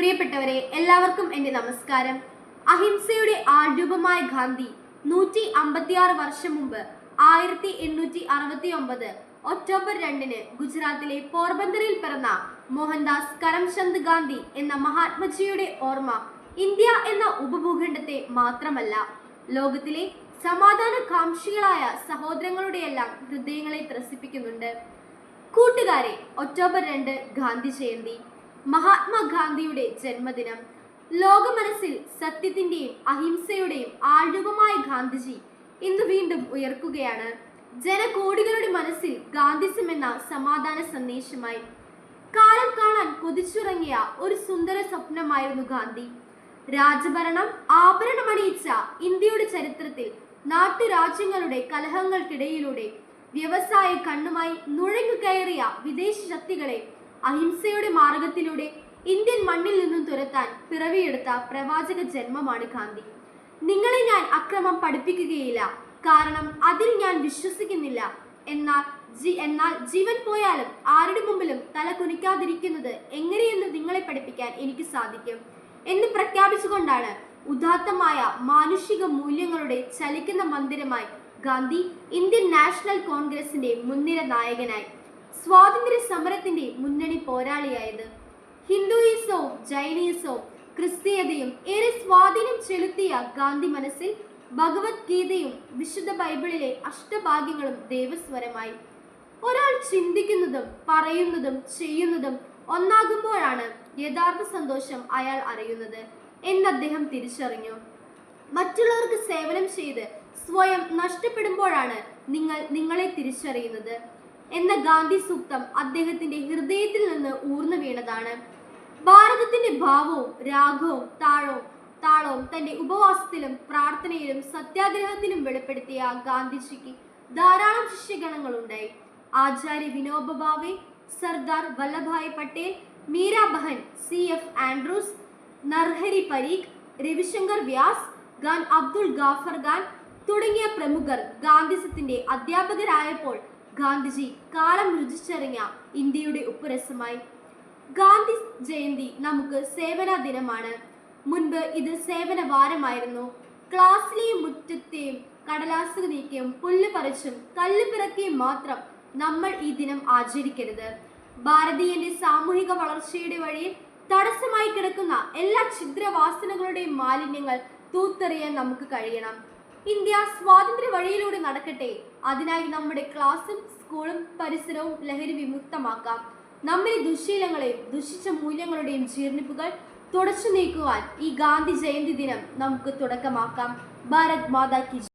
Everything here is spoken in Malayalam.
പ്രിയപ്പെട്ടവരെ, എല്ലാവർക്കും എൻ്റെ നമസ്കാരം. അഹിംസയുടെ ആൾരൂപമായ ഗാന്ധി 156 വർഷം മുമ്പ് 1869 ഒക്ടോബർ 2 ഗുജറാത്തിലെ പോർബന്തറിൽ പിറന്ന മോഹൻദാസ് കരംചന്ദ് ഗാന്ധി എന്ന മഹാത്മജിയുടെ ഓർമ്മ ഇന്ത്യ എന്ന ഉപഭൂഖണ്ഡത്തെ മാത്രമല്ല, ലോകത്തിലെ സമാധാനകാംക്ഷികളായ സഹോദരങ്ങളുടെയെല്ലാം ഹൃദയങ്ങളെ ത്രസിപ്പിക്കുന്നുണ്ട്. കൂട്ടുകാരെ, ഒക്ടോബർ 2 ഗാന്ധി ജയന്തി, മഹാത്മാഗാന്ധിയുടെ ജന്മദിനം. ലോകമനസ്സിൽ സത്യത്തിന്റെയും അഹിംസയുടെയും ആൾരൂപമായ ഗാന്ധിജി ഇന്ന് വീണ്ടും ഉയർക്കുകയാണ്. ജനകോടികളുടെ മനസ്സിൽ ഗാന്ധിസം എന്ന സമാധാന സന്ദേശമായി. കാലം കാണാൻ കൊതിച്ചുറങ്ങിയ ഒരു സുന്ദര സ്വപ്നമായിരുന്നു ഗാന്ധി. രാജഭരണം ആഭരണമണിയിച്ച ഇന്ത്യയുടെ ചരിത്രത്തിൽ നാട്ടുരാജ്യങ്ങളുടെ കലഹങ്ങൾക്കിടയിലൂടെ വ്യവസായ കണ്ണുമായി നുഴഞ്ഞു കയറിയ വിദേശ ശക്തികളെ അഹിംസയുടെ മാർഗത്തിലൂടെ ഇന്ത്യൻ മണ്ണിൽ നിന്നും തുരത്താൻ പിറവിയെടുത്ത പ്രവാചക ജന്മമാണ് ഗാന്ധി. നിങ്ങളെ ഞാൻ അക്രമം പഠിപ്പിക്കുകയില്ല, കാരണം അതിൽ ഞാൻ വിശ്വസിക്കുന്നില്ല. എന്നാൽ ജീവൻ പോയാലും ആരുടെ മുമ്പിലും തല കുനിക്കാതിരിക്കുന്നത് എങ്ങനെയെന്ന് നിങ്ങളെ പഠിപ്പിക്കാൻ എനിക്ക് സാധിക്കും എന്ന് പ്രഖ്യാപിച്ചുകൊണ്ടാണ് ഉദാത്തമായ മാനുഷിക മൂല്യങ്ങളുടെ ചലിക്കുന്ന മന്ദിരമായി ഗാന്ധി ഇന്ത്യൻ നാഷണൽ കോൺഗ്രസിന്റെ മുൻനിര നായകനായി സ്വാതന്ത്ര്യ സമരത്തിന്റെ മുന്നണി പോരാളിയായത്. ഹിന്ദുയിസവും ജൈനിസവും ക്രിസ്തീയതയും ഏറെ സ്വാധീനം ചെലുത്തിയ ഗാന്ധി മനസ്സിൽ ഭഗവത്ഗീതയും വിശുദ്ധ ബൈബിളിലെ അഷ്ടഭാഗ്യങ്ങളും ദേവസ്വരമായി. ഒരാൾ ചിന്തിക്കുന്നതും പറയുന്നതും ചെയ്യുന്നതും ഒന്നാകുമ്പോഴാണ് യഥാർത്ഥ സന്തോഷം അയാൾ അറിയുന്നത് എന്ന് അദ്ദേഹം തിരിച്ചറിഞ്ഞു. മറ്റുള്ളവർക്ക് സേവനം ചെയ്ത് സ്വയം നഷ്ടപ്പെടുമ്പോഴാണ് നിങ്ങൾ നിങ്ങളെ തിരിച്ചറിയുന്നത് എന്ന ഗാന്ധി സൂക്തം അദ്ദേഹത്തിന്റെ ഹൃദയത്തിൽ നിന്ന് ഊർന്നു വീണതാണ്. ഭാരതത്തിന്റെ ഭാവവും രാഗവും താളവും തന്റെ ഉപവാസത്തിലും പ്രാർത്ഥനയിലും സത്യാഗ്രഹത്തിലും വെളിപ്പെടുത്തിയ ഗാന്ധിജിക്ക് ധാരാളം ശിഷ്യഗണങ്ങളുണ്ടായി. ആചാര്യ വിനോബ ഭാവെ, സർദാർ വല്ലഭായ് പട്ടേൽ, മീരാബഹൻ, CF ആൻഡ്രൂസ്, നർഹരി പരീഖ്, രവിശങ്കർ വ്യാസ്, ഖാൻ അബ്ദുൾ ഗാഫർ ഖാൻ തുടങ്ങിയ പ്രമുഖർ ഗാന്ധിസത്തിന്റെ അധ്യാപകരായപ്പോൾ ഗാന്ധിജി കാലം രുചിച്ചറിഞ്ഞ ഇന്ത്യയുടെ ഉപ്പുരസമായി. ഗാന്ധി ജയന്തി നമുക്ക് സേവന ദിനമാണ്. മുൻപ് ഇത് സേവന വാരമായിരുന്നു. ക്ലാസ്സിലെയും മുറ്റത്തെയും കടലാസ് നീക്കിയും പുല്ല് പറിച്ചും കല്ല് പിറക്കിയും മാത്രം നമ്മൾ ഈ ദിനം ആചരിക്കരുത്. ഭാരതീയന്റെ സാമൂഹിക വളർച്ചയുടെ വഴിയിൽ തടസ്സമായി കിടക്കുന്ന എല്ലാ ഛിദ്രവാസനകളുടെയും മാലിന്യങ്ങൾ തൂത്തെറിയാൻ നമുക്ക് കഴിയണം. ഇന്ത്യ സ്വാതന്ത്ര്യ വഴിയിലൂടെ നടക്കട്ടെ. അതിനായി നമ്മുടെ ക്ലാസും സ്കൂളും പരിസരവും ലഹരി വിമുക്തമാക്കാം. നമ്മുടെ ദുശീലങ്ങളെയും ദുഷിച്ച മൂല്യങ്ങളുടെയും ജീർണിപ്പുകൾ തുടച്ചു നീക്കുവാൻ ഈ ഗാന്ധി ജയന്തി ദിനം നമുക്ക് തുടക്കമാക്കാം. ഭാരത് മാതാ കി ജയ്.